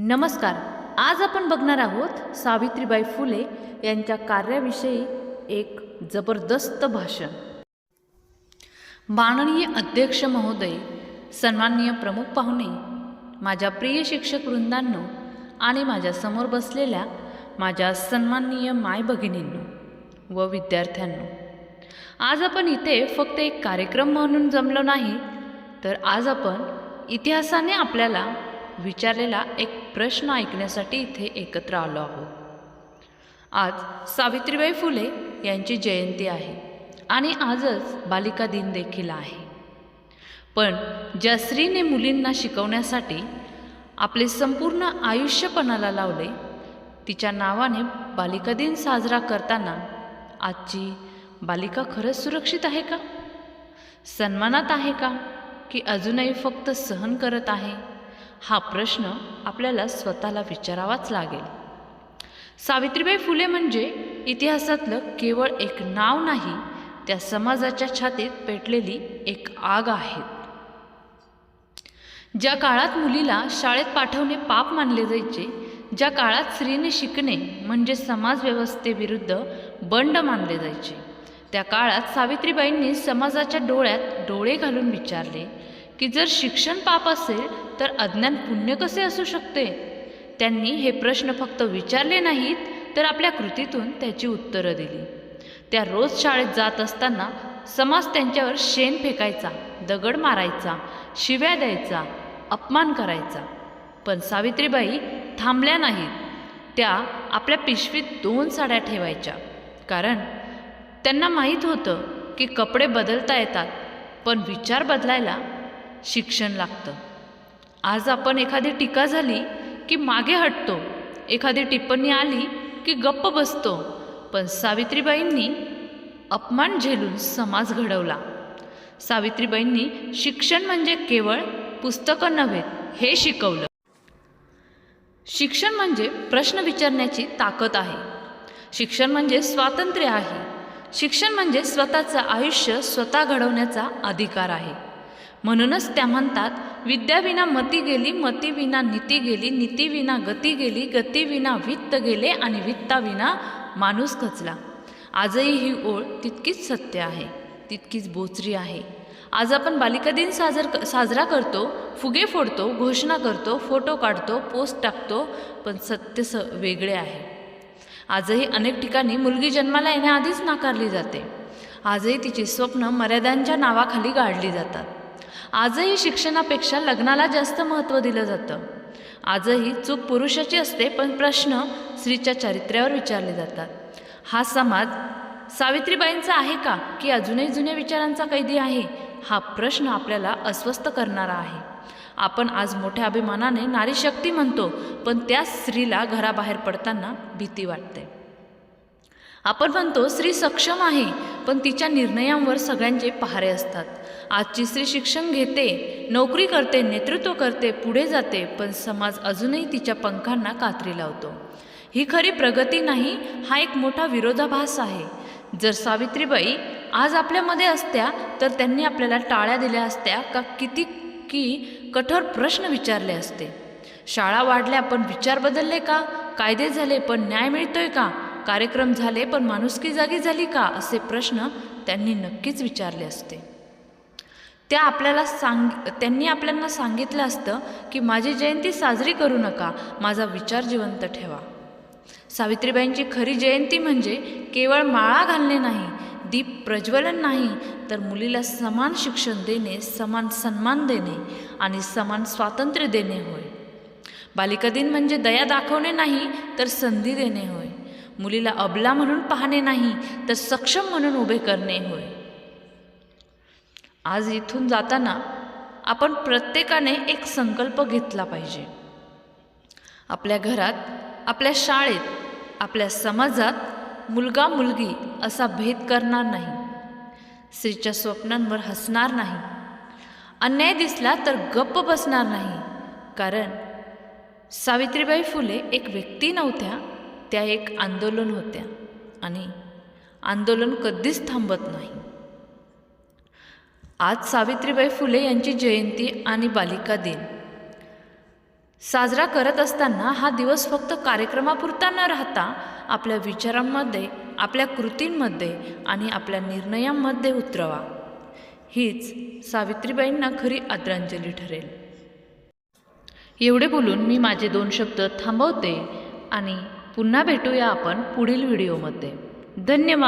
नमस्कार. आज आपण बघणार आहोत सावित्रीबाई फुले यांच्या कार्याविषयी एक जबरदस्त भाषण. माननीय अध्यक्ष महोदय, सन्माननीय प्रमुख पाहुणे, माझ्या प्रिय शिक्षक वृंदांनो आणि माझ्या समोर बसलेल्या माझ्या सन्माननीय माय भगिनींनो व विद्यार्थ्यांनो, आज आपण इथे फक्त एक कार्यक्रम म्हणून जमलो नाही, तर आज आपण इतिहासाने आपल्याला विचारलेला एक प्रश्न ऐकण्यासाठी इथे एकत्र आलो आहोत. आज सावित्रीबाई फुले यांची जयंती आहे आणि आजच बालिका दिन देखील आहे. पण ज्या स्त्रीने मुलींना शिकवण्यासाठी आपले संपूर्ण आयुष्य पणाला लावले, तिच्या नावाने बालिका दिन साजरा करताना आजची बालिका खरंच सुरक्षित आहे का, सन्मानात आहे का, की अजूनही फक्त सहन करत आहे? हा प्रश्न आपल्याला स्वतःला विचारावाच लागेल. सावित्रीबाई फुले म्हणजे इतिहासातलं केवळ एक नाव नाही, त्या समाजाच्या छातीत पेटलेली एक आग आहे. ज्या काळात मुलीला शाळेत पाठवणे पाप मानले जायचे, ज्या काळात स्त्रीने शिकणे म्हणजे समाजव्यवस्थेविरुद्ध बंड मानले जायचे, त्या काळात सावित्रीबाईंनी समाजाच्या डोळ्यात डोळे घालून विचारले की जर शिक्षण पाप असेल तर अज्ञान पुण्य कसे असू शकते. त्यांनी हे प्रश्न फक्त विचारले नाहीत, तर आपल्या कृतीतून त्याची उत्तरं दिली. त्या रोज शाळेत जात असताना समाज त्यांच्यावर शेण फेकायचा, दगड मारायचा, शिव्या द्यायचा, अपमान करायचा. पण सावित्रीबाई थांबल्या नाहीत. त्या आपल्या पिशवीत 2 साड्या ठेवायच्या, कारण त्यांना माहीत होतं की कपडे बदलता येतात, पण विचार बदलायला शिक्षण लागतं. आज आपण एखादी टीका झाली की मागे हटतो, एखादी टिप्पणी आली की गप्प बसतो, पण सावित्रीबाईंनी अपमान झेलून समाज घडवला. सावित्रीबाईंनी शिक्षण म्हणजे केवळ पुस्तकं नव्हे हे शिकवलं. शिक्षण म्हणजे प्रश्न विचारण्याची ताकद आहे. शिक्षण म्हणजे स्वातंत्र्य आहे. शिक्षण म्हणजे स्वतःचं आयुष्य स्वतः घडवण्याचा अधिकार आहे. म्हणूनच त्या म्हणतात, विद्याविना मती गेली, मतीविना नीती गेली, नीतीविना गती गेली, गतीविना वित्त गेले आणि वित्ताविना माणूस खचला. आजही ही ओळ तितकीच सत्य आहे, तितकीच बोचरी आहे. आज आपण बालिका दिन साजरा करतो, फुगे फोडतो, घोषणा करतो, फोटो काढतो, पोस्ट टाकतो, पण सत्य वेगळे आहे. आजही अनेक ठिकाणी मुलगी जन्माला येण्याआधीच नाकारली जाते. आजही तिची स्वप्न मर्यादांच्या नावाखाली गाडली जातात. आजही शिक्षणापेक्षा लग्नाला जास्त महत्त्व दिलं जातं. आजही चूक पुरुषाची असते, पण प्रश्न स्त्रीच्या चारित्र्यावर विचारले जातात. हा समाज सावित्रीबाईंचा आहे का, की अजूनही जुन्या विचारांचा कैदी आहे? हा प्रश्न आपल्याला अस्वस्थ करणारा आहे. आपण आज मोठ्या अभिमानाने नारी शक्ती म्हणतो, पण त्या स्त्रीला घराबाहेर पडताना भीती वाटते. आपण म्हणतो स्त्री सक्षम आहे, पण तिच्या निर्णयांवर सगळ्यांचे पहारे असतात. आजची स्त्री शिक्षण घेते, नोकरी करते, नेतृत्व करते, पुढे जाते, पण समाज अजूनही तिच्या पंखांना कात्री लावतो. ही खरी प्रगती नाही, हा एक मोठा विरोधाभास आहे. जर सावित्रीबाई आज आपल्यामध्ये असत्या तर त्यांनी आपल्याला टाळ्या दिल्या असत्या का, की कठोर प्रश्न विचारले असते. शाळा वाढल्या पण विचार बदलले का? कायदे झाले पण न्याय मिळतोय का? कार्यक्रम झाले पण माणुसकी जागी झाली का? असे प्रश्न त्यांनी नक्कीच विचारले असते. त्यांनी आपल्याला सांगितलं असतं की माझी जयंती साजरी करू नका, माझा विचार जिवंत ठेवा. सावित्रीबाईंची खरी जयंती म्हणजे केवळ माळा घालणे नाही, दीप प्रज्वलन नाही, तर मुलीला समान शिक्षण देणे, समान सन्मान देणे आणि समान स्वातंत्र्य देणे होय. बालिका दिन म्हणजे दया दाखवणे नाही, तर संधी देणे होय. मुलीला अबला म्हणून पाहणे नाही, तर सक्षम म्हणून उभे करणे होय. आज इथून जाताना आपण प्रत्येकाने एक संकल्प घेतला पाहिजे. आपल्या घरात, आपल्या शाळेत, आपल्या समाजात मुलगा मुलगी असा भेद करणार नाही. स्त्रीच्या स्वप्नांवर हसणार नाही. अन्याय दिसला तर गप्प बसणार नाही. कारण सावित्रीबाई फुले एक व्यक्ती नव्हत्या, त्या एक आंदोलन होत्या आणि आंदोलन कधीच थांबत नाही. आज सावित्रीबाई फुले यांची जयंती आणि बालिका दिन. साजरा करत असताना हा दिवस फक्त कार्यक्रमापुरता न राहता आपल्या विचारांमध्ये, आपल्या कृतींमध्ये आणि आपल्या निर्णयांमध्ये उतरवा. हीच सावित्रीबाईंना खरी आदरांजली ठरेल. एवढे बोलून मी माझे 2 शब्द थांबवते आणि पुन्हा भेटूया आपण पुढील व्हिडिओमध्ये. धन्यवाद.